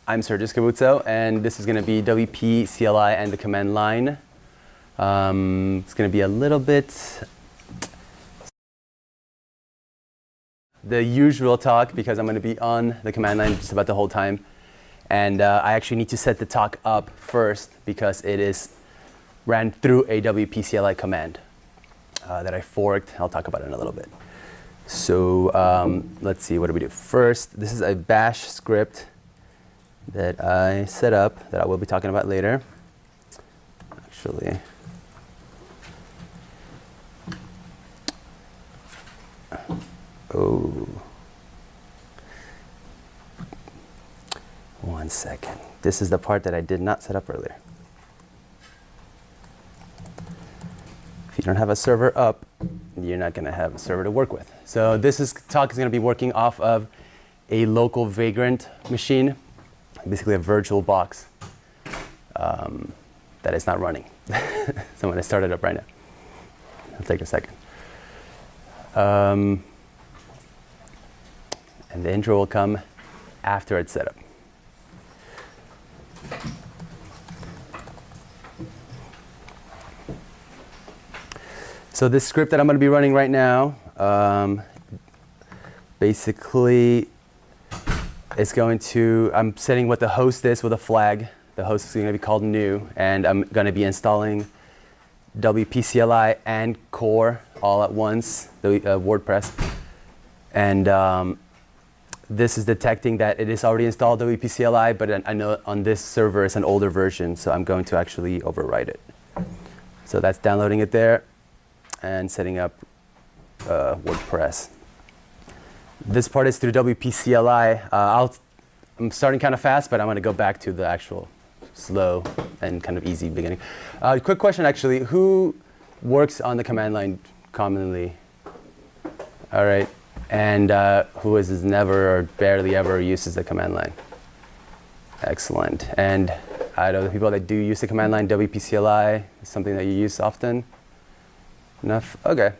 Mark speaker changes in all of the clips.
Speaker 1: I'm Sergio Scabuzzo, and this is going to be WP CLI and the command line. It's going to be a little bit the usual talk because I'm going to be on the command line just about the whole time. And I actually need to set the talk up first because it is ran through a WP CLI command that I forked. I'll talk about it in a little bit. So let's see, what do we do? First, this is a bash script that I set up that I will be talking about later. Actually, oh, one second. This is the part that I did not set up earlier. If you don't have a server up, you're not going to have a server to work with. So this talk is going to be working off of a local Vagrant machine, basically a virtual box that is not running. So I'm going to start it up right now. It'll take a second. And the intro will come after it's set up. So this script that I'm going to be running right now, basically it's going to, I'm setting what the host is with a flag. The host is going to be called new, and I'm going to be installing WP CLI and core all at once, the WordPress. And this is detecting that it is already installed WP CLI, but I know on this server it's an older version, so I'm going to actually overwrite it. So that's downloading it there and setting up WordPress. This part is through WP CLI. I'm starting kind of fast, but I'm going to go back to the actual slow and kind of easy beginning. Quick question, actually. Who works on the command line commonly? All right. And who is never or barely ever uses the command line? Excellent. And out of the people that do use the command line, WP CLI is something that you use often? Enough? Okay.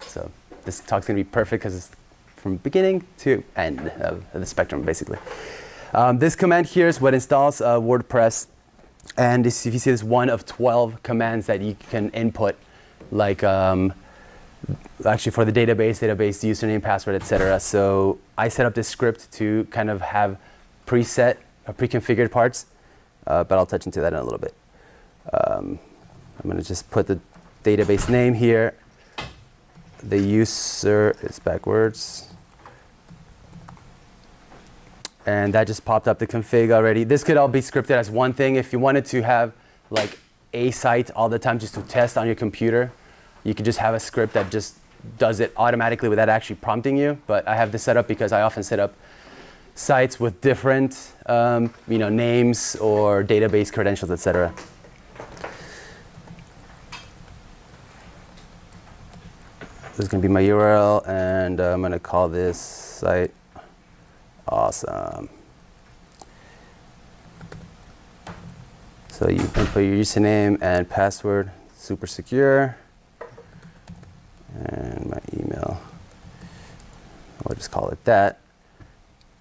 Speaker 1: So this talk's going to be perfect because it's from beginning to end of the spectrum, basically. This command here is what installs WordPress. And if you see, this one of 12 commands that you can input, like actually for the database username, password, etc. So I set up this script to kind of have preset, pre-configured parts, but I'll touch into that in a little bit. I'm going to just put the database name here. The user is backwards. And that just popped up the config already. This could all be scripted as one thing. If you wanted to have like a site all the time just to test on your computer, you could just have a script that just does it automatically without actually prompting you. But I have this set up because I often set up sites with different names or database credentials, etc. This is going to be my URL, and I'm going to call this site awesome. So you input your username and password, super secure, and my email. I'll just call it that.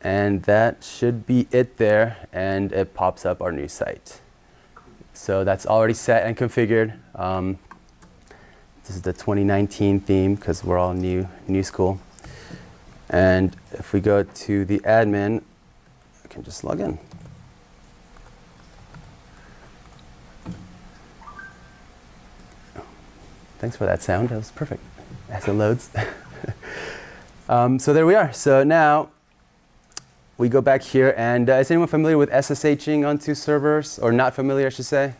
Speaker 1: And that should be it there, and it pops up our new site. So that's already set and configured. This is the 2019 theme because we're all new school. And if we go to the admin, I can just log in. Thanks for that sound. That was perfect as it loads. So there we are. So now we go back here, and is anyone familiar with SSHing onto servers, or not familiar, I should say?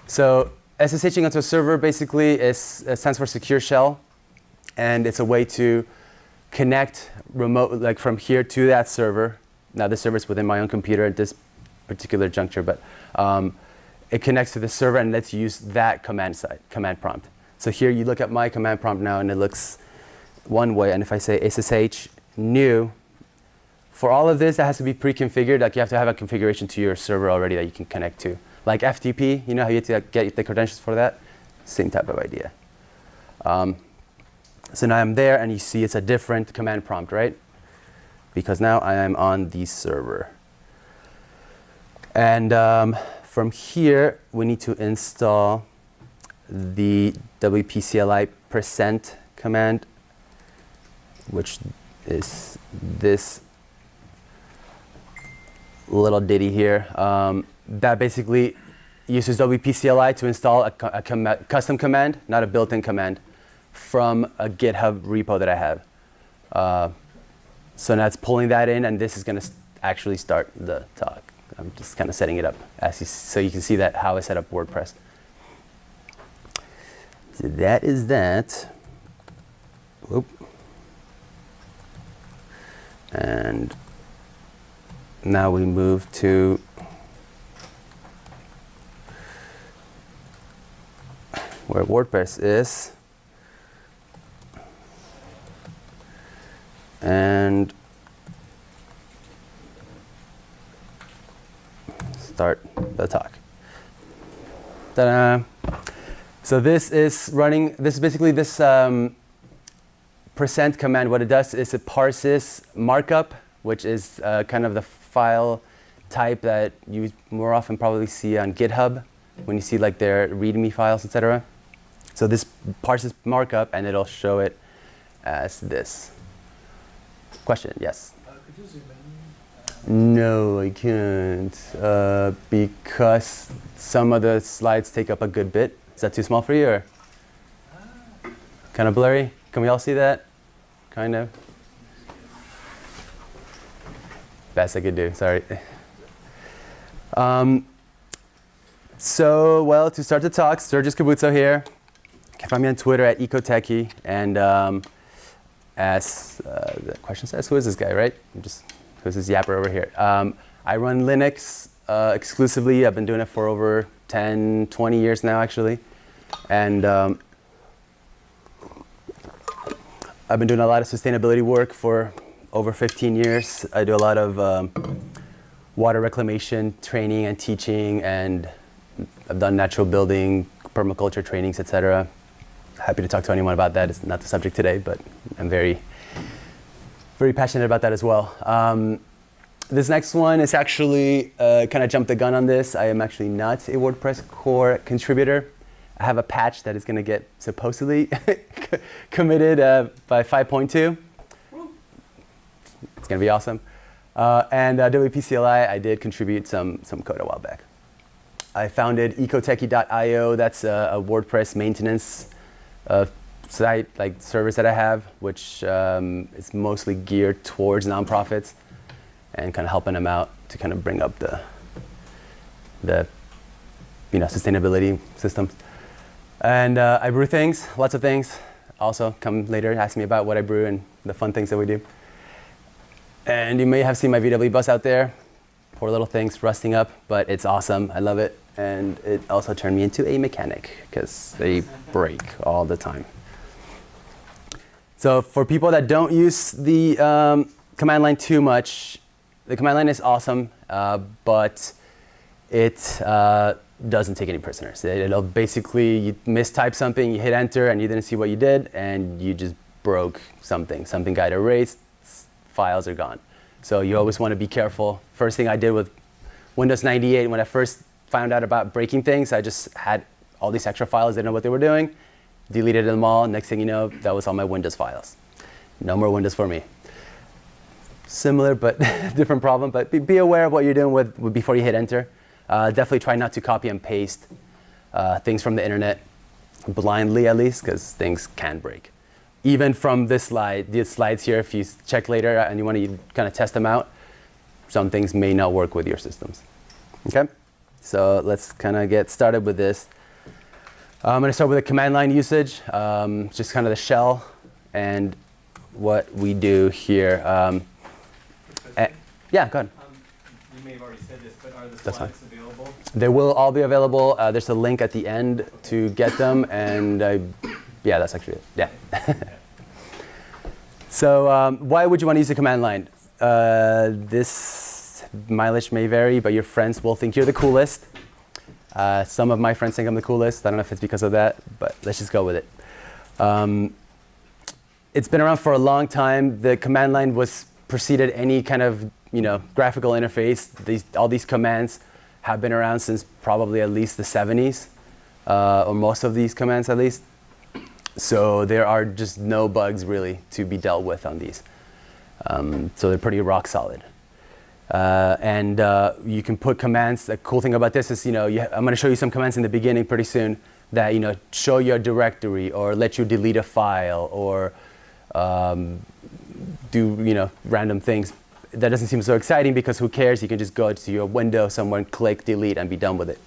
Speaker 1: So SSHing onto a server basically stands for Secure Shell, and it's a way to connect remote, like from here to that server. Now this server is within my own computer at this particular juncture, but it connects to the server and lets you use that command prompt. So here you look at my command prompt now, and it looks one way. And if I say SSH new, for all of this, that has to be pre-configured. Like you have to have a configuration to your server already that you can connect to. Like FTP, you know how you have to get the credentials for that? Same type of idea. So now I'm there, and you see it's a different command prompt, right? because now I am on the server. And from here, we need to install the WP CLI % command, which is this little ditty here. That basically uses WP CLI to install a custom command, not a built-in command, from a GitHub repo that I have. So now it's pulling that in, and this is going to actually start the talk. I'm just kind of setting it up so you can see that how I set up WordPress. So that is that. Whoop. And now we move to where WordPress is. And start the talk. Ta-da! So this is running, this is basically this % command. What it does is it parses markup, which is kind of the file type that you more often probably see on GitHub when you see like their README files, etc. So this parses markup and it'll show it as this. Question, yes?
Speaker 2: Could you zoom in?
Speaker 1: No, I can't, because some of the slides take up a good bit. Is that too small for you, or kind of blurry? Can we all see that? Kind of. Best I could do, sorry. So, well, to start the talk, Sergio Scabuzzo here. You can find me on Twitter at ecotechie, and as the question says, who is this guy, right? Who's this yapper over here? I run Linux exclusively. I've been doing it for over 10, 20 years now, actually. And I've been doing a lot of sustainability work for over 15 years. I do a lot of water reclamation training and teaching, and I've done natural building, permaculture trainings, etc. Happy to talk to anyone about that. It's not the subject today, but I'm very, very passionate about that as well. This next one is actually kind of jumped the gun on this. I am actually not a WordPress core contributor. I have a patch that is going to get supposedly committed by 5.2. It's going to be awesome. And WP CLI, I did contribute some code a while back. I founded ecotechie.io. That's a WordPress maintenance site, like service that I have, which is mostly geared towards nonprofits and kind of helping them out to kind of bring up the sustainability systems. And I brew things, lots of things. Also, come later, ask me about what I brew and the fun things that we do. And you may have seen my VW bus out there. Poor little thing's rusting up, but it's awesome. I love it. And it also turned me into a mechanic because they break all the time. So for people that don't use the command line too much, the command line is awesome, but it doesn't take any prisoners. It'll basically, you mistype something, you hit enter, and you didn't see what you did, and you just broke something. Something got erased, files are gone. So you always want to be careful. First thing I did with Windows 98, when I first found out about breaking things, I just had all these extra files, didn't know what they were doing, deleted them all. Next thing you know, that was all my Windows files. No more Windows for me. Similar but different problem, but be aware of what you're doing with before you hit enter. Definitely try not to copy and paste things from the internet blindly, at least, because things can break. Even from this slide, these slides here, if you check later and you want to kind of test them out, some things may not work with your systems. Okay, so let's kind of get started with this. I'm going to start with the command line usage, just kind of the shell and what we do here. Yeah, go ahead.
Speaker 3: You may have already said this, but are the slides available?
Speaker 1: They will all be available. There's a link at the end to get them, and yeah, that's actually it. Yeah. So why would you want to use the command line? This mileage may vary, but your friends will think you're the coolest. Some of my friends think I'm the coolest. I don't know if it's because of that, but let's just go with it. It's been around for a long time. The command line was preceded any kind of graphical interface. All these commands have been around since probably at least the 70s, or most of these commands at least. So there are just no bugs really to be dealt with on these. So they're pretty rock solid. And you can put commands. The cool thing about this is, I'm going to show you some commands in the beginning pretty soon that show your directory or let you delete a file or do random things. That doesn't seem so exciting because who cares? You can just go to your window somewhere and click delete and be done with it.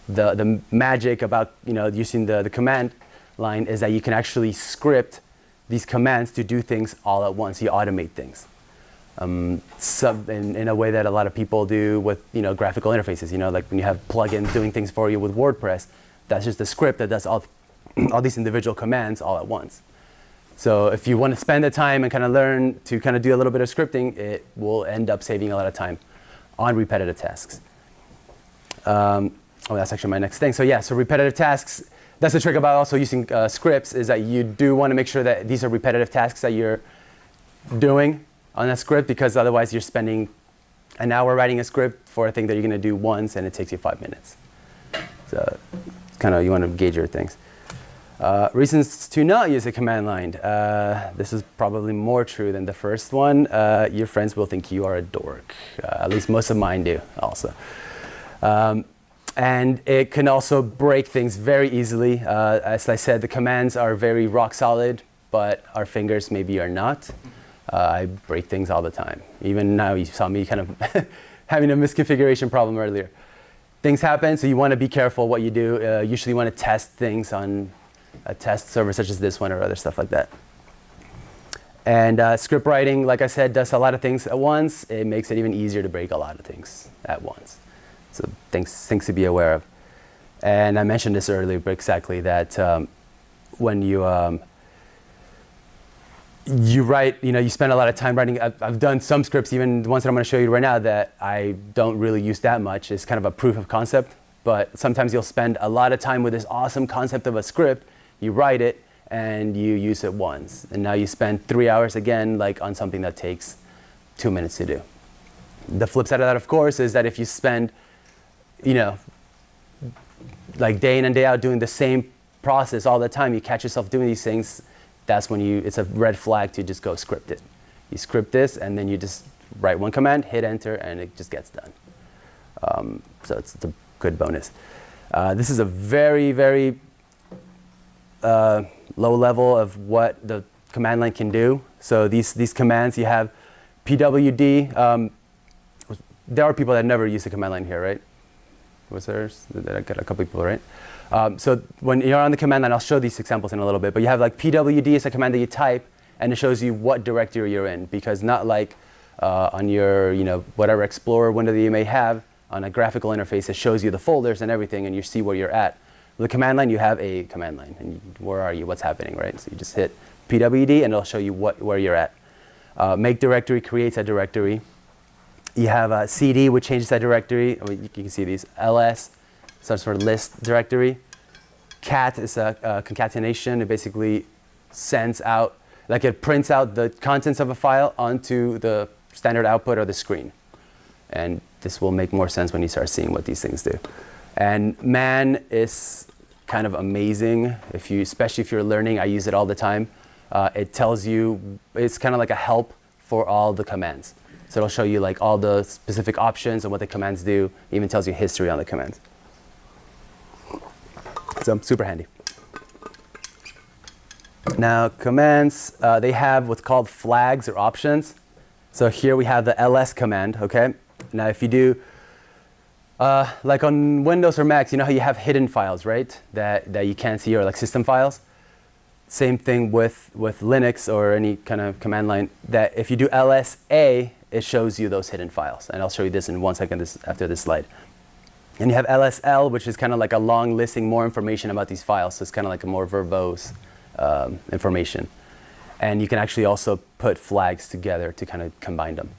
Speaker 1: The magic about using the command line is that you can actually script these commands to do things all at once. You automate things. In a way that a lot of people do with graphical interfaces. Like when you have plugins doing things for you with WordPress, that's just a script that does all these individual commands all at once. So if you want to spend the time and kind of learn to kind of do a little bit of scripting, it will end up saving a lot of time on repetitive tasks. That's actually my next thing. So repetitive tasks. That's the trick about also using scripts is that you do want to make sure that these are repetitive tasks that you're doing on a script, because otherwise you're spending an hour writing a script for a thing that you're going to do once and it takes you 5 minutes. So you want to gauge your things. Reasons to not use a command line. This is probably more true than the first one. Your friends will think you are a dork. At least most of mine do also. And it can also break things very easily. As I said, the commands are very rock solid, but our fingers maybe are not. I break things all the time. Even now, you saw me kind of having a misconfiguration problem earlier. Things happen, so you want to be careful what you do. Usually you want to test things on a test server such as this one or other stuff like that. And script writing, like I said, does a lot of things at once. It makes it even easier to break a lot of things at once. So things to be aware of. And I mentioned this earlier, but exactly that when you write, you spend a lot of time writing. I've done some scripts, even the ones that I'm going to show you right now, that I don't really use that much. It's kind of a proof of concept. But sometimes you'll spend a lot of time with this awesome concept of a script. You write it, and you use it once. And now you spend 3 hours again, on something that takes 2 minutes to do. The flip side of that, of course, is that if you spend, day in and day out doing the same process all the time, you catch yourself doing these things, that's when it's a red flag to just go script it. You script this, and then you just write one command, hit enter, and it just gets done. So it's a good bonus. This is a very, very low level of what the command line can do. So these commands, you have pwd. There are people that never use the command line here, right? Was there? I got a couple people, right? So when you're on the command line, I'll show these examples in a little bit, but you have pwd is a command that you type, and it shows you what directory you're in, because not like on your whatever Explorer window that you may have on a graphical interface, it shows you the folders and everything, and you see where you're at. With the command line, you have a command line, and where are you? What's happening, right? So you just hit pwd, and it'll show you where you're at. Make directory creates a directory. You have cd, which changes that directory. You can see these. ls, some sort of list directory. Cat is a concatenation. It basically sends out, it prints out the contents of a file onto the standard output or the screen. And this will make more sense when you start seeing what these things do. And man is kind of amazing, especially if you're learning. I use it all the time. It tells you, it's kind of like a help for all the commands. So it'll show you all the specific options and what the commands do. It even tells you history on the commands. So super handy. Now commands, they have what's called flags or options. So here we have the ls command, okay? Now if you do, like on Windows or Macs, you know how you have hidden files, right? That you can't see, or system files? Same thing with Linux or any kind of command line, that if you do lsa, it shows you those hidden files. And I'll show you this in 1 second after this slide. And you have lsl, which is kind of like a long listing more information about these files. So it's kind of like a more verbose information. And you can actually also put flags together to kind of combine them.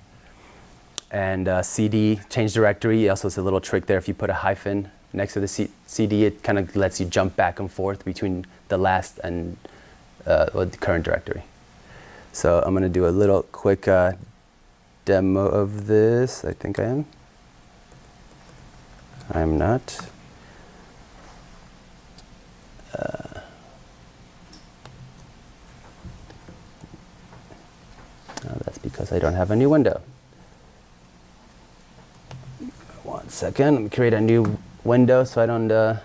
Speaker 1: And cd, change directory, also is a little trick there. If you put a hyphen next to the cd, it kind of lets you jump back and forth between the last and the current directory. So I'm going to do a little quick demo of this. I think I am. I'm not. That's because I don't have a new window. 1 second, let me create a new window so I don't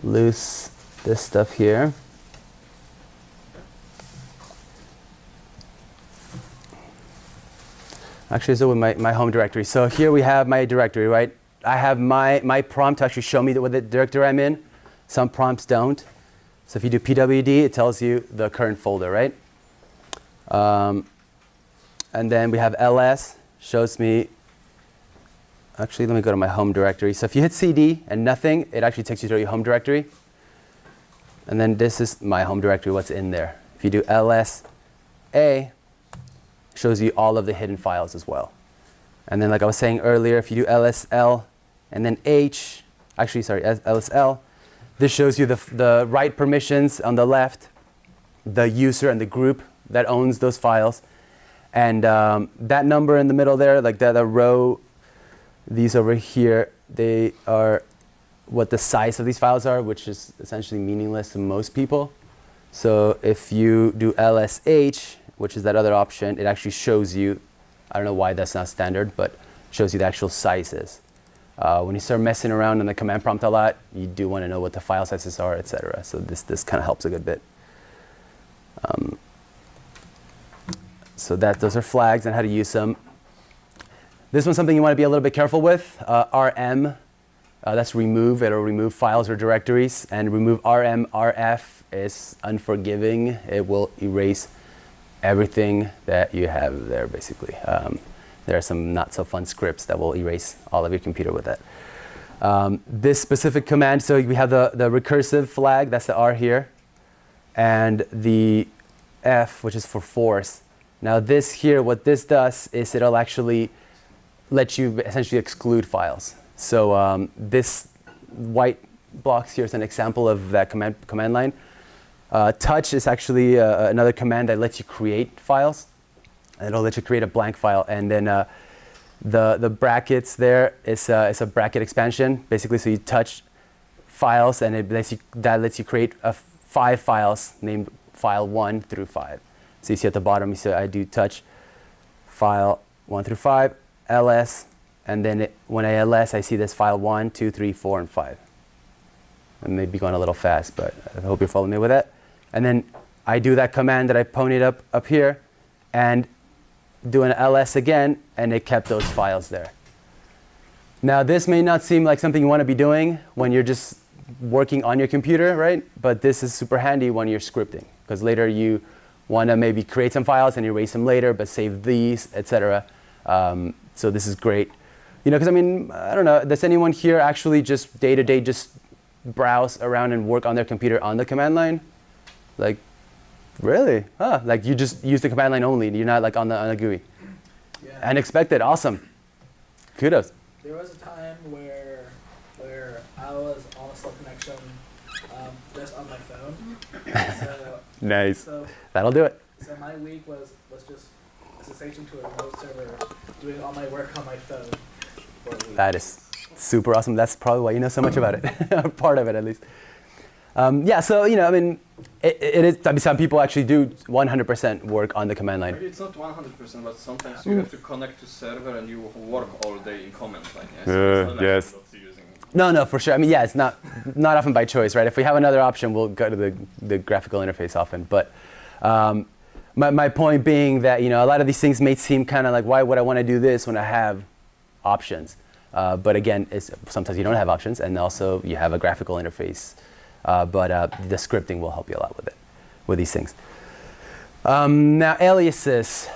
Speaker 1: lose this stuff here. Actually, so with my home directory. So here we have my directory, right? I have my prompt to actually show me what the directory I'm in. Some prompts don't. So if you do pwd, it tells you the current folder, right? And then we have ls, shows me, actually let me go to my home directory. So if you hit cd and nothing, it actually takes you to your home directory. And then this is my home directory, what's in there. If you do lsa, shows you all of the hidden files as well. And then like I was saying earlier, if you do lsl and then h, actually sorry, lsl, this shows you the write permissions on the left, the user and the group that owns those files. And that number in the middle there, like the row, these over here, they are what the size of these files are, which is essentially meaningless to most people. So if you do lsh, which is that other option, it actually shows you, I don't know why that's not standard, but shows you the actual sizes. When you start messing around in the command prompt a lot, you do want to know what the file sizes are, etc. So this kind of helps a good bit. So those are flags and how to use them. This one's something you want to be a little bit careful with. rm, that's remove. It'll remove files or directories. And remove rm, rf is unforgiving. It will erase everything that you have there, basically. There are some not so fun scripts that will erase all of your computer with that. This specific command, so we have the recursive flag, that's the R here, and the F, which is for force. Now this here, what this does is it'll actually let you essentially exclude files. So this white box here is an example of that command line. Touch is actually another command that lets you create files. It'll let you create a blank file, and then the brackets there is a bracket expansion, basically. So you touch files, and that lets you create 5 files named file 1 through 5. So you see at the bottom, you see I do touch file 1 through 5, ls, and then when I ls, I see this file 1, 2, 3, 4, and 5. I may be going a little fast, but I hope you're following me with that. And then I do that command that I ponied up here, and do an ls again, and it kept those files there. Now this may not seem like something you want to be doing when you're just working on your computer, right? But this is super handy when you're scripting, because later you want to maybe create some files and erase them later, but save these, etc. So this is great. You know, because I mean, I don't know, does anyone here actually just day-to-day just browse around and work on their computer on the command line? Like, really? Huh? Like you just use the command line only. You're not like on the GUI.
Speaker 2: Yeah.
Speaker 1: Unexpected. Awesome. Kudos.
Speaker 2: There was a time where I was on a slow connection just on my phone. So,
Speaker 1: Nice.
Speaker 2: So,
Speaker 1: That'll do it.
Speaker 2: so my week was just a cessation to a remote server doing all my work on my phone for a week.
Speaker 1: That is super awesome. That's probably why you know so much about it. Part of it, at least. Yeah, so, you know, I mean, it is, I mean, some people actually do 100% work on the command line.
Speaker 3: Maybe it's not 100%, but sometimes you have to connect to server and you work all day in command line. Yeah? So it's not like
Speaker 1: yes.
Speaker 3: not using.
Speaker 1: No, for sure. I mean, yeah, it's not often by choice, right? If we have another option, we'll go to the graphical interface often. But my point being that, you know, a lot of these things may seem kind of like, why would I want to do this when I have options? But again, sometimes you don't have options, and also you have a graphical interface. But the scripting will help you a lot with these things. Now, aliases.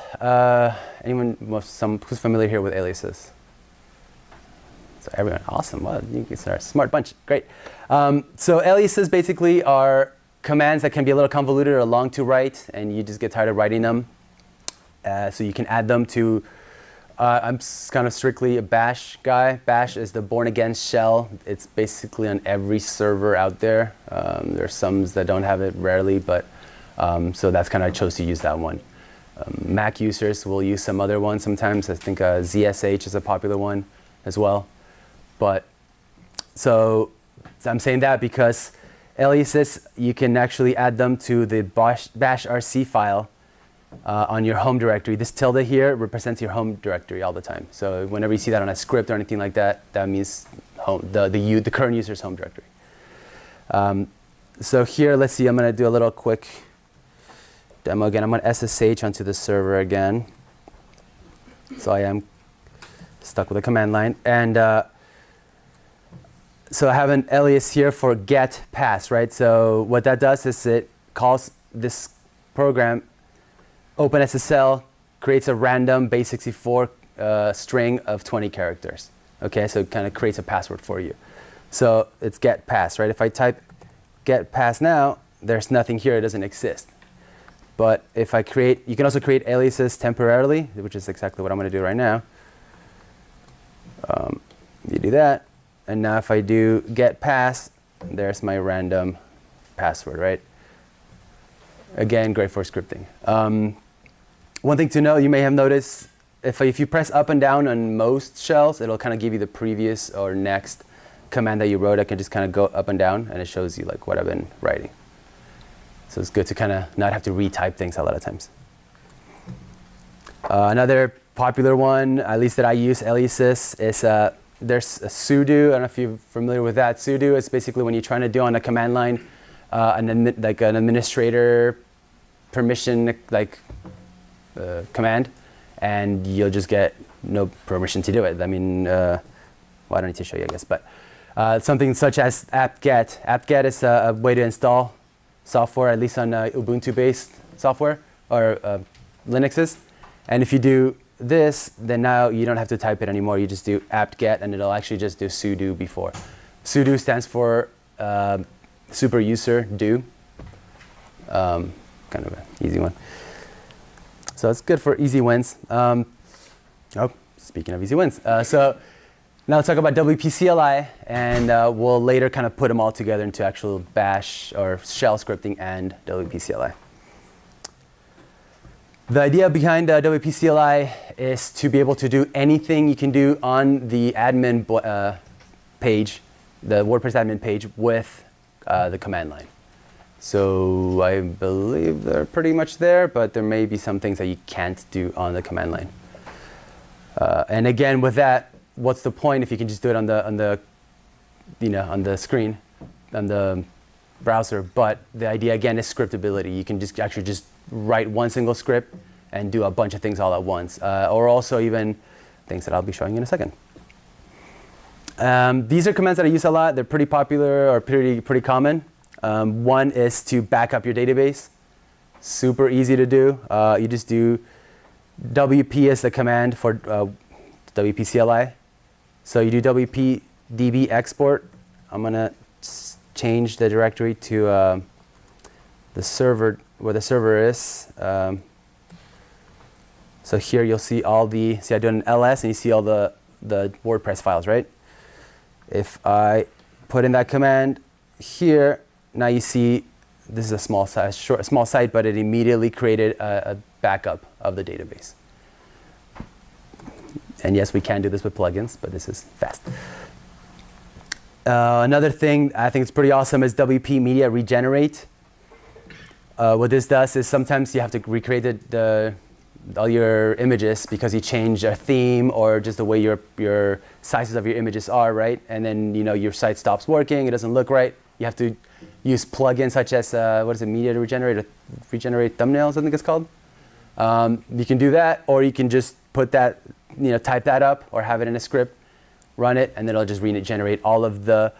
Speaker 1: Anyone who's familiar here with aliases? So everyone, awesome. Well, you guys are a smart bunch. Great. So aliases basically are commands that can be a little convoluted or long to write, and you just get tired of writing them. So you can add them to. I'm kind of strictly a bash guy. Bash is the born-again shell. It's basically on every server out there. There's some that don't have it, rarely, but So that's kind of I chose to use that one. Mac users will use some other ones sometimes. I think ZSH is a popular one as well. But so I'm saying that because aliases, you can actually add them to the bash rc file on your home directory. This tilde here represents your home directory all the time. So whenever you see that on a script or anything like that, that means home, the current user's home directory. So here, let's see, I'm going to do a little quick demo again. I'm going to SSH onto the server again. So I am stuck with a command line. And so I have an alias here for get pass, right? So what that does is it calls this program OpenSSL, creates a random base64 string of 20 characters. Okay, so it kind of creates a password for you. So it's get pass, right? If I type get pass now, there's nothing here, it doesn't exist. But if I create, you can also create aliases temporarily, which is exactly what I'm going to do right now. You do that, and now if I do get pass, there's my random password, right? Again, great for scripting. One thing to know, you may have noticed, if you press up and down on most shells, it'll kind of give you the previous or next command that you wrote. I can just kind of go up and down, and it shows you like what I've been writing. So it's good to kind of not have to retype things a lot of times. Another popular one, at least that I use, aliases, is there's a sudo. I don't know if you're familiar with that. Sudo is basically when you're trying to do on a command line like an administrator permission command, and you'll just get no permission to do it. I mean, well, I don't need to show you, I guess, but something such as apt-get. Apt-get is a way to install software, at least on Ubuntu-based software or Linuxes. And if you do this, then now you don't have to type it anymore. You just do apt-get, and it'll actually just do sudo before. Sudo stands for super user do. Kind of an easy one. So it's good for easy wins. Oh, speaking of easy wins. So now let's talk about WP CLI, and we'll later kind of put them all together into actual bash or shell scripting and WP CLI. The idea behind WP CLI is to be able to do anything you can do on the admin page, the WordPress admin page, with the command line. So I believe they're pretty much there, but there may be some things that you can't do on the command line. And again, with that, what's the point if you can just do it on the screen, on the browser? But the idea again is scriptability. You can just actually just write one single script and do a bunch of things all at once, or also even things that I'll be showing you in a second. These are commands that I use a lot. They're pretty popular or pretty common. One is to back up your database. Super easy to do. You just do WP as the command for WP CLI. So you do WP DB export. I'm gonna change the directory to the server, where the server is. So here you'll see all the, see I do an ls and you see all the WordPress files, right? If I put in that command here, now you see this is a small site, but it immediately created a backup of the database. And yes, we can do this with plugins, but this is fast. Another thing I think is pretty awesome is WP Media Regenerate. What this does is sometimes you have to recreate all your images because you change a theme or just the way your sizes of your images are, right? And then your site stops working, it doesn't look right. You have to use plugins such as Media to Regenerate Thumbnails, I think it's called. You can do that, or you can just put that, type that up or have it in a script, run it, and then it'll just regenerate all of the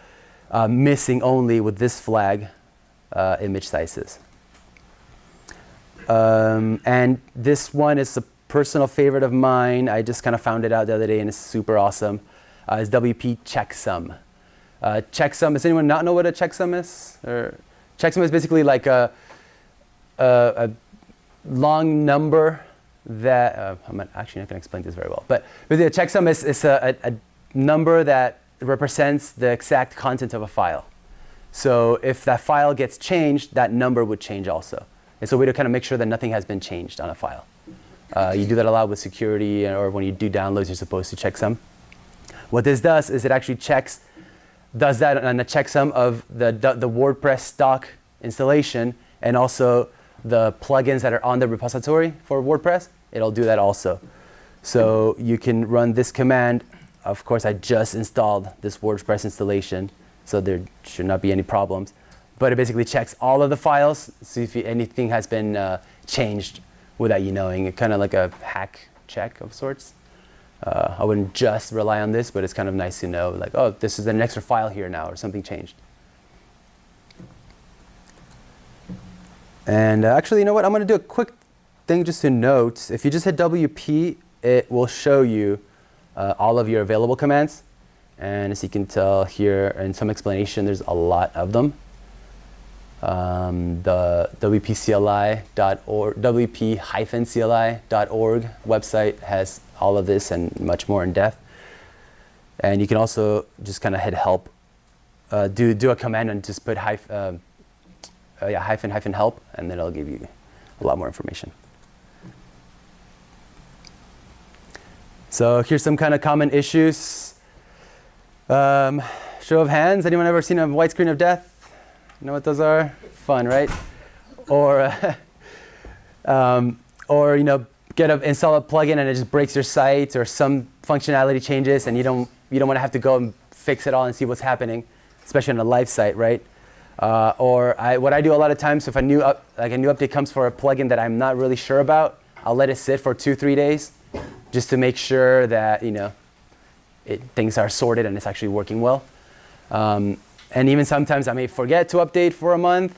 Speaker 1: missing only with this flag image sizes. And this one is a personal favorite of mine. I just kind of found it out the other day and it's super awesome. It's WP checksum. Checksum, does anyone not know what a checksum is? Or checksum is basically like a long number that, I'm actually not going to explain this very well, but the checksum is a number that represents the exact content of a file. So if that file gets changed, that number would change also. It's a way to kind of make sure that nothing has been changed on a file. You do that a lot with security, or when you do downloads, you're supposed to checksum. What this does is it actually does that on a checksum of the WordPress stock installation and also the plugins that are on the repository for WordPress. It'll do that also. So you can run this command. Of course, I just installed this WordPress installation, so there should not be any problems. But it basically checks all of the files, see if anything has been changed without you knowing. Kind of like a hack check of sorts. I wouldn't just rely on this, but it's kind of nice to know, like, oh, this is an extra file here now, or something changed. And actually, you know what? I'm going to do a quick thing just to note. If you just hit WP, it will show you all of your available commands. And as you can tell here in some explanation, there's a lot of them. The WP-CLI.org, WP-CLI.org website has all of this and much more in depth. And you can also just kind of hit help, do a command and just put hyphen help, and then it'll give you a lot more information. So here's some kind of common issues. Show of hands, anyone ever seen a white screen of death? You know what those are? Fun, right? Or you know, install a plugin and it just breaks your site, or some functionality changes and you don't want to have to go and fix it all and see what's happening, especially on a live site, right? What I do a lot of times, if a new update comes for a plugin that I'm not really sure about, I'll let it sit for 2-3 days just to make sure that, you know, things are sorted and it's actually working well. And even sometimes I may forget to update for a month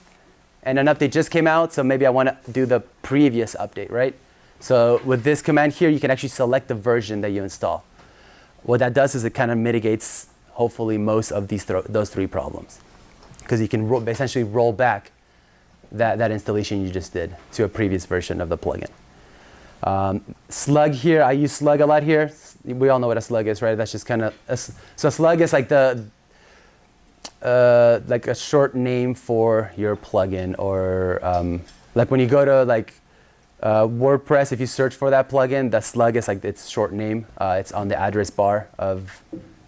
Speaker 1: and an update just came out, so maybe I want to do the previous update, right? So with this command here, you can actually select the version that you install. What that does is it kind of mitigates, hopefully, most of those three problems. Because you can essentially roll back that installation you just did to a previous version of the plugin. Slug here, I use slug a lot here. We all know what a slug is, right? That's just kind of, so slug is like like a short name for your plugin, or like when you go to WordPress, if you search for that plugin, the slug is like its short name. It's on the address bar of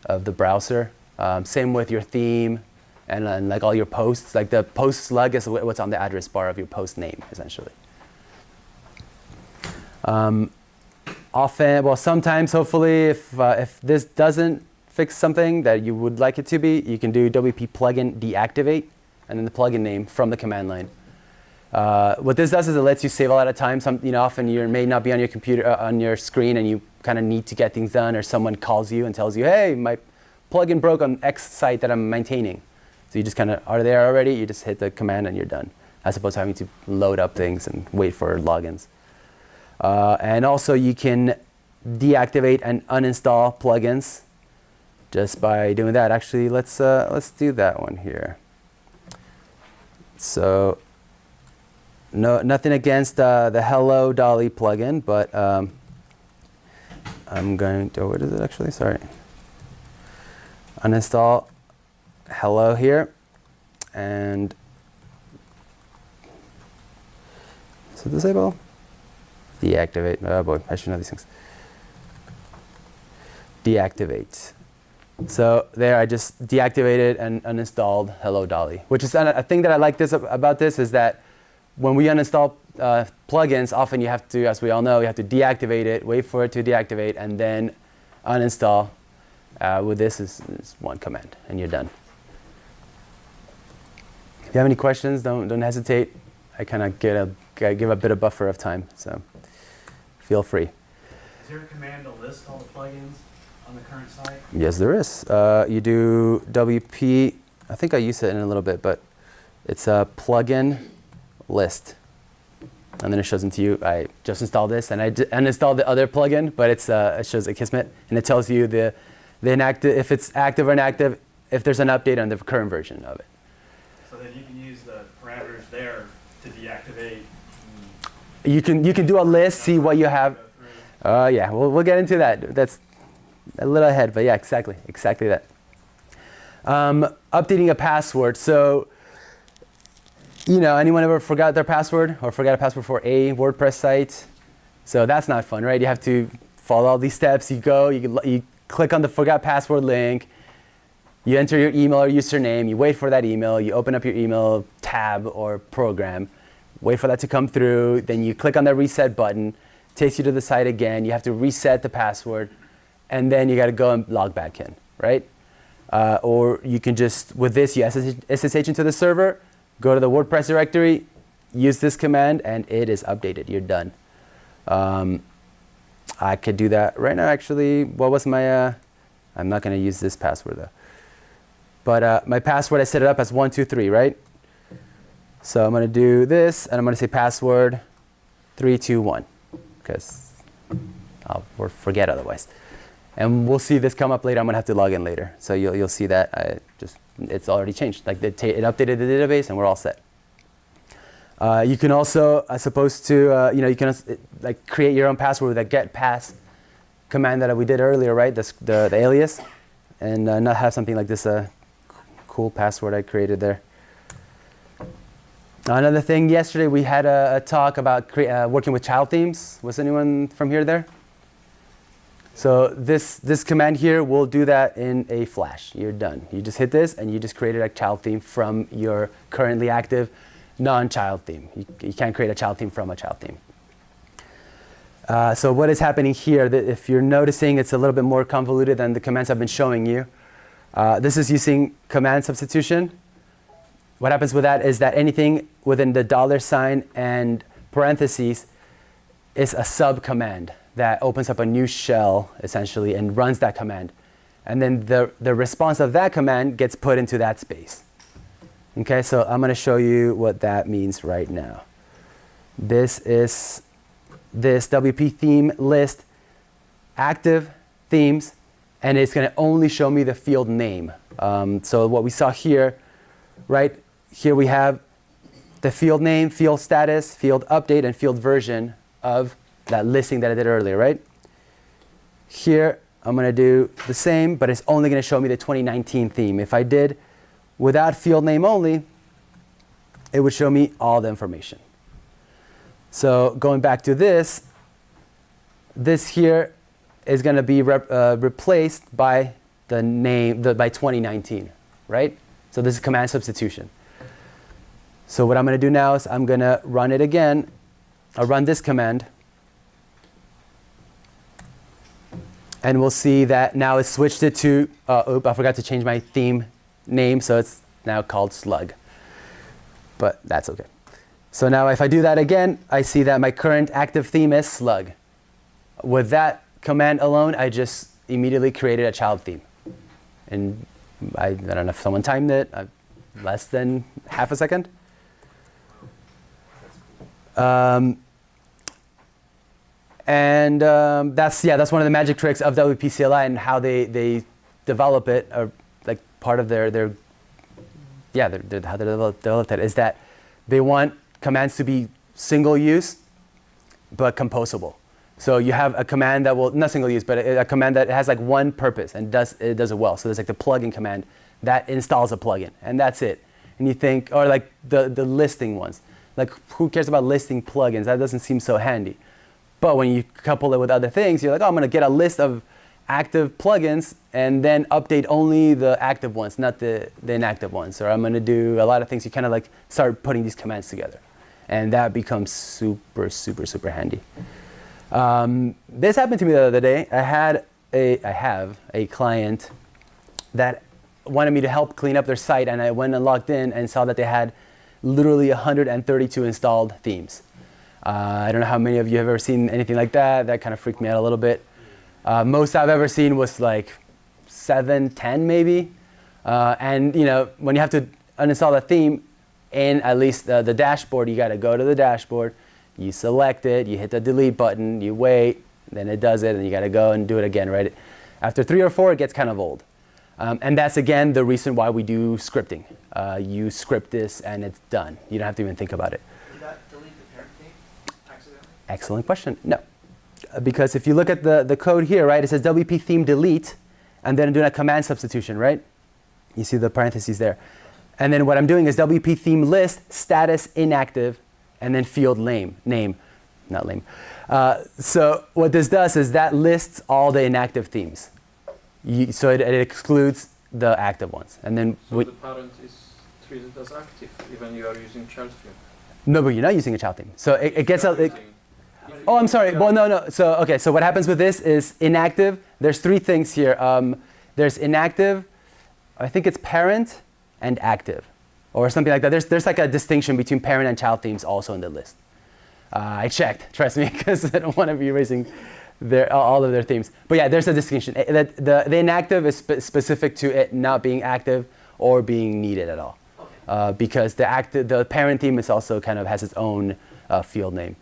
Speaker 1: the browser. Same with your theme and like all your posts. Like the post slug is what's on the address bar of your post name, essentially. Sometimes, hopefully, if this doesn't fix something that you would like it to be, you can do WP plugin deactivate and then the plugin name from the command line. What this does is it lets you save a lot of time. Often you may not be on your computer, on your screen, and you kind of need to get things done, or someone calls you and tells you, hey, my plugin broke on X site that I'm maintaining. So you just kind of are there already, you just hit the command and you're done, as opposed to having to load up things and wait for logins. And also you can deactivate and uninstall plugins just by doing that. Actually, let's do that one here. So nothing against the Hello Dolly plugin, but I'm going to, what is it actually? Sorry. Uninstall Hello here, and so disable, deactivate. Oh boy, I should know these things. Deactivate. So there, I just deactivated and uninstalled Hello Dolly, which is a thing that I like about this is that when we uninstall plugins, often you have to, as we all know, you have to deactivate it, wait for it to deactivate, and then uninstall. With this is one command, and you're done. If you have any questions, don't hesitate. I kind of give a bit of buffer of time, so feel free.
Speaker 4: Is there a command to list all the plugins on the current site?
Speaker 1: Yes, there is. You do WP, I think I use it in a little bit, but it's a plugin list. And then it shows them to you. I just installed this, and I uninstalled the other plugin, but it shows a Kismet, and it tells you the inactive, if it's active or inactive, if there's an update on the current version of it.
Speaker 4: So then you can use the parameters there to deactivate.
Speaker 1: You can do a list, see what you have. Yeah, we'll get into that. That's a little ahead, but yeah, exactly that. Updating a password. So anyone ever forgot their password or forgot a password for a WordPress site? So that's not fun, right? You have to follow all these steps. You click on the forgot password link. You enter your email or username. You wait for that email. You open up your email tab or program. Wait for that to come through. Then you click on the reset button. Takes you to the site again. You have to reset the password. And then you got to go and log back in, right? Or you can just, with this, you SSH into the server, go to the WordPress directory, use this command, and it is updated. You're done. I could do that right now, actually. What was my, I'm not going to use this password, though. But my password, I set it up as 123, right? So I'm going to do this, and I'm going to say password 321, because I'll forget otherwise. And we'll see this come up later. I'm going to have to log in later. So you'll see that it's already changed. Like it updated the database, and we're all set. You can also, as opposed to, you can like create your own password with that get pass command that we did earlier, right? The alias, and not have something like this cool password I created there. Another thing, yesterday we had a talk about working with child themes. Was anyone from here there? So this command here will do that in a flash. You're done. You just hit this, and you just created a child theme from your currently active non-child theme. You can't create a child theme from a child theme. So what is happening here, if you're noticing, it's a little bit more convoluted than the commands I've been showing you. This is using command substitution. What happens with that is that anything within the $ and parentheses is a sub-command that opens up a new shell, essentially, and runs that command. And then the response of that command gets put into that space. Okay, so I'm going to show you what that means right now. This is this WP theme list, active themes, and it's going to only show me the field name. So what we saw here, right, here we have the field name, field status, field update, and field version of that listing that I did earlier, right? Here, I'm going to do the same, but it's only going to show me the 2019 theme. If I did without field name only, it would show me all the information. So going back to this here is going to be replaced by the name, by 2019, right? So this is command substitution. So what I'm going to do now is I'm going to run it again. I'll run this command. And we'll see that now it's switched it to, oops, I forgot to change my theme name, so it's now called Slug. But that's okay. So now if I do that again, I see that my current active theme is Slug. With that command alone, I just immediately created a child theme. And I don't know if someone timed it, less than half a second. That's one of the magic tricks of WP CLI and how they develop it, or like part of how they developed it is that they want commands to be single use, but composable. So you have a command that will, not single use, but a command that has like one purpose and does it well. So there's like the plugin command that installs a plugin, and that's it. And you think, or like the listing ones, like who cares about listing plugins? That doesn't seem so handy. But when you couple it with other things, you're like, oh, I'm going to get a list of active plugins and then update only the active ones, not the inactive ones. Or I'm going to do a lot of things. You kind of like start putting these commands together. And that becomes super, super, super handy. This happened to me the other day. I have a client that wanted me to help clean up their site, and I went and logged in and saw that they had literally 132 installed themes. I don't know how many of you have ever seen anything like that. That kind of freaked me out a little bit. Most I've ever seen was like 7, 10 maybe. And when you have to uninstall a theme in at least the dashboard, you got to go to the dashboard, you select it, you hit the delete button, you wait, then it does it, and you got to go and do it again, right? After 3 or 4, it gets kind of old. And that's, again, the reason why we do scripting. You script this, and it's done. You don't have to even think about it.
Speaker 2: Did that delete the parent theme accidentally?
Speaker 1: Excellent question. No. Because if you look at the code here, right, it says WP theme delete, and then doing a command substitution, right? You see the parentheses there. And then what I'm doing is WP theme list status inactive, and then field name, not lame. So what this does is that lists all the inactive themes. So it excludes the active ones. And then
Speaker 3: So the parent is treated as active, even you are using child theme.
Speaker 1: no, but you're not using a child theme. So it gets out. Oh, I'm sorry. Well, no. So okay. So what happens with this is inactive. There's three things here. There's inactive. I think it's parent and active, or something like that. There's like a distinction between parent and child themes also in the list. I checked. Trust me, because I don't want to be erasing all of their themes. But yeah, there's a distinction. The inactive is specific to it not being active or being needed at all, because the parent theme is also kind of has its own field name.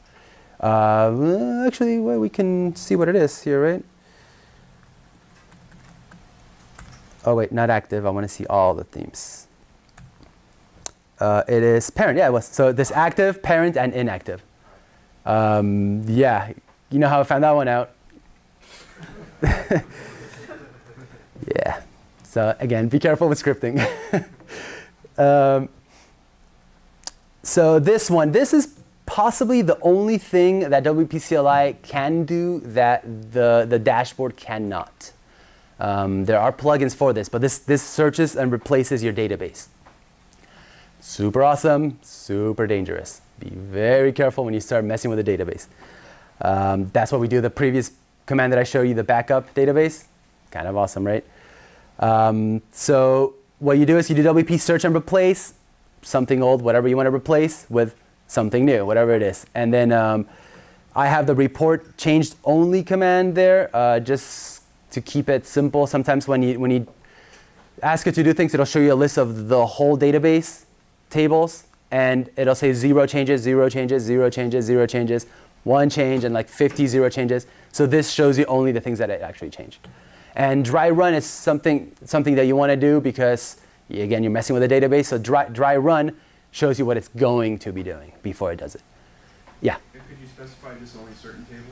Speaker 1: Actually, well, we can see what it is here, right? Oh wait, not active. I want to see all the themes. It is parent. Yeah, it was. So this active, parent, and inactive. Yeah, you know how I found that one out. Yeah. So again, be careful with scripting. So this is possibly the only thing that WP CLI can do that the dashboard cannot. There are plugins for this, but this searches and replaces your database. Super awesome, super dangerous. Be very careful when you start messing with the database. That's what we do. The previous command that I showed you, the backup database, kind of awesome, right? So what you do is you do WP search and replace something old, whatever you want to replace, with something new, whatever it is. And then I have the report changed only command there, just to keep it simple. Sometimes when you ask it to do things, it'll show you a list of the whole database tables, and it'll say 0 changes, 0 changes, 0 changes, 0 changes, 1 change, and like 50 0 changes. So this shows you only the things that it actually changed. And dry run is something that you want to do because, again, you're messing with the database. So dry run shows you what it's going to be doing before it does it. Yeah?
Speaker 4: Could you specify just only certain tables?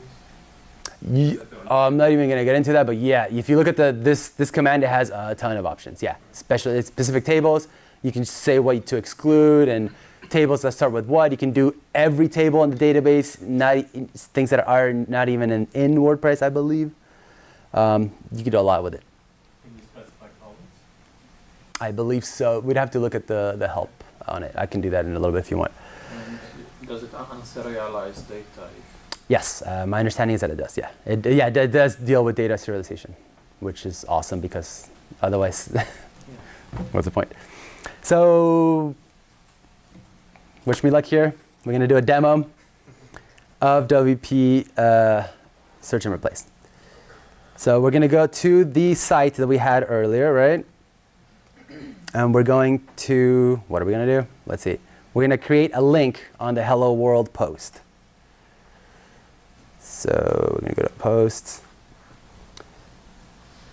Speaker 1: I'm not even going to get into that, but yeah, if you look at this command, it has a ton of options. Yeah, specific tables. You can say what to exclude, and tables that start with what. You can do every table in the database, things that are not even in WordPress, I believe. You can do a lot with it.
Speaker 4: Can you specify columns?
Speaker 1: I believe so. We'd have to look at the help on it. I can do that in a little bit if you want.
Speaker 3: And does it unserialize data?
Speaker 1: Yes, my understanding is that it does. Yeah, it does deal with data serialization, which is awesome because otherwise, what's the point? So, wish me luck here. We're going to do a demo of WP search and replace. So we're going to go to the site that we had earlier, right? And we're going to, what are we going to do? Let's see. We're going to create a link on the Hello World post. So we're going to go to posts,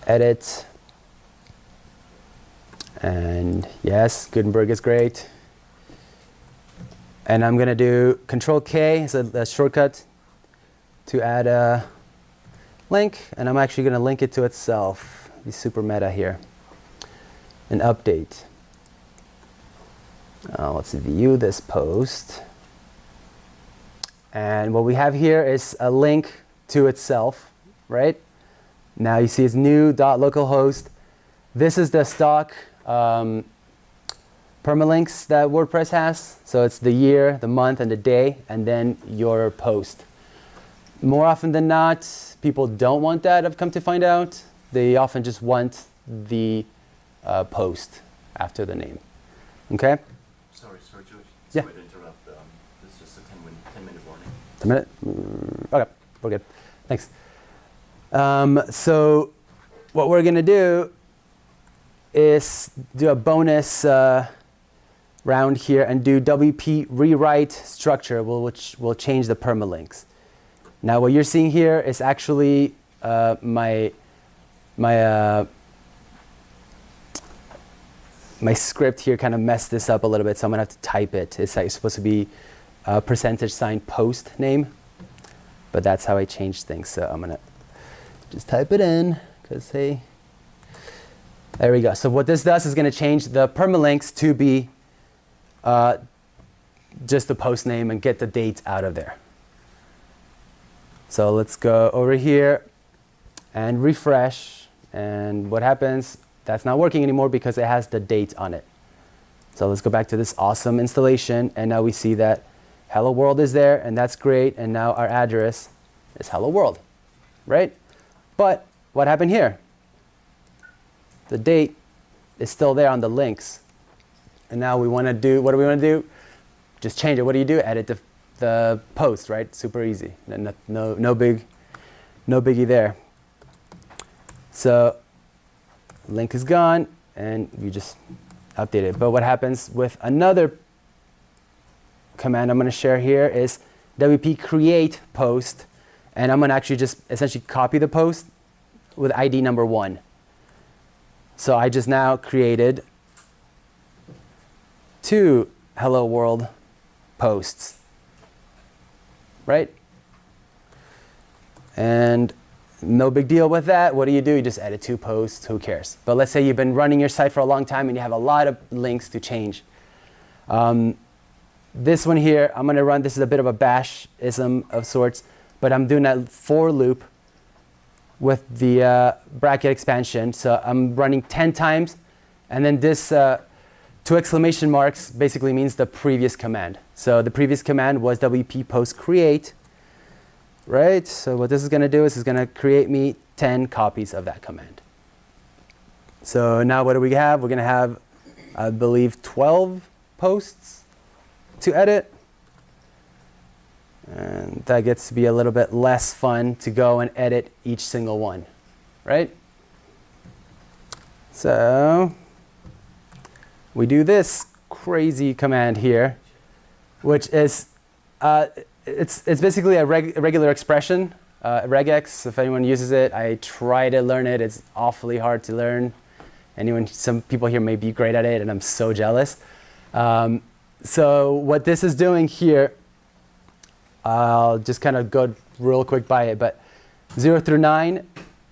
Speaker 1: edit, and yes, Gutenberg is great. And I'm going to do Control K as a shortcut to add a link, and I'm actually going to link it to itself. Be super meta here. An update. Let's view this post. And what we have here is a link to itself, right? Now you see it's new.localhost. This is the stock permalinks that WordPress has. So it's the year, the month, and the day, and then your post. More often than not, people don't want that, I've come to find out. They often just want the post after the name. Okay?
Speaker 5: Sorry, Sergio.
Speaker 1: Yeah.
Speaker 5: Sorry to interrupt. This is just a 10-minute warning.
Speaker 1: 10 minute? Okay, we're good. Thanks. So what we're going to do is do a bonus round here and do WP rewrite structure, which will change the permalinks. Now what you're seeing here is actually my script here kind of messed this up a little bit, so I'm going to have to type it. It's like supposed to be $sign post name, but that's how I changed things. So I'm going to just type it in, because hey, There we go. So what this does is going to change the permalinks to be just the post name and get the date out of there. So let's go over here and refresh. And what happens? That's not working anymore because it has the date on it. So let's go back to this awesome installation. And now we see that Hello World is there, and that's great. And now our address is Hello World, right? But what happened here? The date is still there on the links. And now we want to do, what do we want to do? Just change it. What do you do? Edit the post, right? Super easy. And no biggie there. So link is gone, and you just update it. But what happens with another command I'm going to share here is WP create post. And I'm going to actually just essentially copy the post with ID number 1. So I just now created 2 Hello World posts, right? And no big deal with that. What do? You just edit 2 posts. Who cares? But let's say you've been running your site for a long time and you have a lot of links to change. This one here, I'm going to run. This is a bit of a bash-ism of sorts, but I'm doing a for loop with the bracket expansion. So I'm running 10 times, and then this 2 exclamation marks basically means the previous command. So the previous command was WP post create, right? So what this is going to do is it's going to create me 10 copies of that command. So now what do we have? We're going to have, I believe, 12 posts to edit. And that gets to be a little bit less fun to go and edit each single one, right? So we do this crazy command here, which is it's basically a regular expression, regex. If anyone uses it, I try to learn it. It's awfully hard to learn. Some people here may be great at it, and I'm so jealous. So what this is doing here, I'll just kind of go real quick by it, but 0 through 9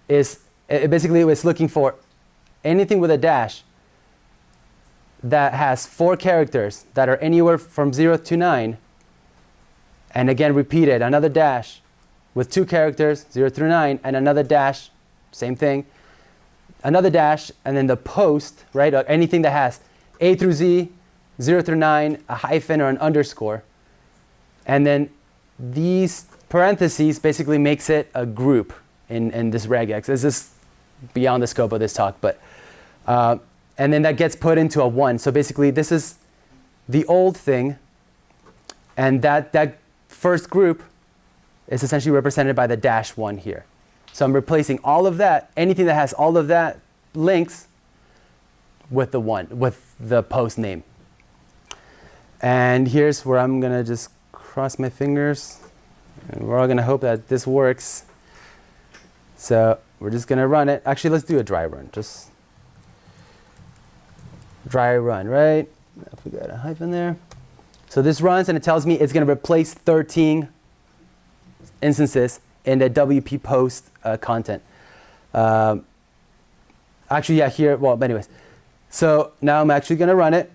Speaker 1: is basically it's looking for anything with a dash that has 4 characters that are anywhere from 0 to 9, and again repeated, another dash with 2 characters, 0 through 9, and another dash, same thing, another dash, and then the post, right? Anything that has A through Z, 0 through 9, a hyphen or an underscore, and then these parentheses basically makes it a group in this regex. This is beyond the scope of this talk, but and then that gets put into a 1. So basically this is the old thing, and that first group is essentially represented by the -1 here. So I'm replacing all of that, anything that has all of that links with the 1, with the post name. And here's where I'm gonna just cross my fingers, and we're all gonna hope that this works. So we're just gonna run it. Actually, let's do a dry run. Just dry run, right? If we got a hyphen there. So this runs, and it tells me it's gonna replace 13 instances in the WP post content. Actually, yeah, here. Well, but anyways. So now I'm actually gonna run it,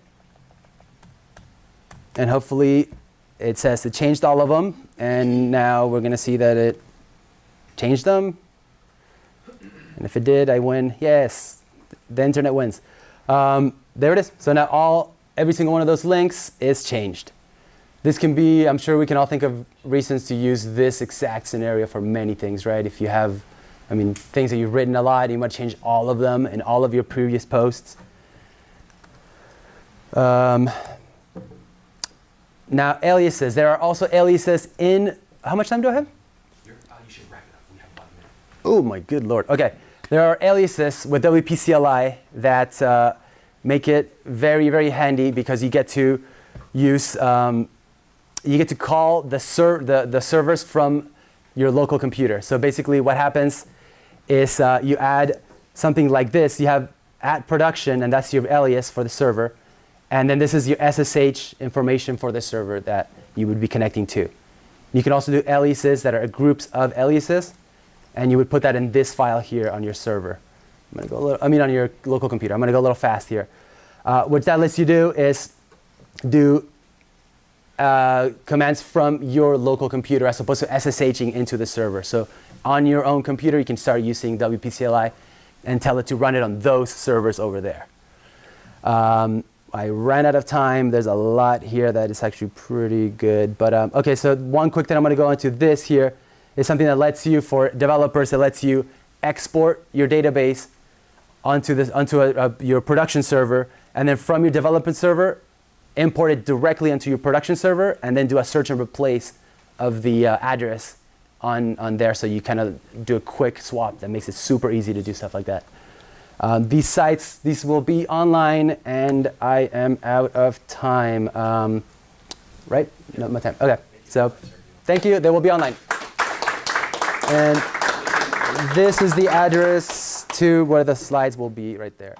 Speaker 1: and hopefully it says it changed all of them, and now we're going to see that it changed them. And if it did, I win. Yes, the internet wins. There it is. So now every single one of those links is changed. This can be, I'm sure we can all think of reasons to use this exact scenario for many things, right? If you have, things that you've written a lot, you might change all of them in all of your previous posts. Now, aliases. There are also aliases in, how much time do I have?
Speaker 5: You should wrap it up. We have about a minute.
Speaker 1: Oh my good Lord. Okay. There are aliases with WP CLI that make it very, very handy because you get to use, you get to call the servers from your local computer. So basically what happens is you add something like this. You have @production, and that's your alias for the server. And then this is your SSH information for the server that you would be connecting to. You can also do aliases that are groups of aliases, and you would put that in this file here on your server. I'm gonna go a little, I mean on your local computer. I'm gonna go a little fast here. What that lets you do is do commands from your local computer as opposed to SSHing into the server. So on your own computer, you can start using WP CLI and tell it to run it on those servers over there. I ran out of time. There's a lot here that is actually pretty good. But OK, so one quick thing I'm going to go into this here is something that lets you, for developers, that lets you export your database onto your production server. And then from your development server, import it directly onto your production server, and then do a search and replace of the address on there. So you kind of do a quick swap that makes it super easy to do stuff like that. These sites, these will be online, and I am out of time. Right? No, my time. OK. So thank you. They will be online. And this is the address to where the slides will be right there.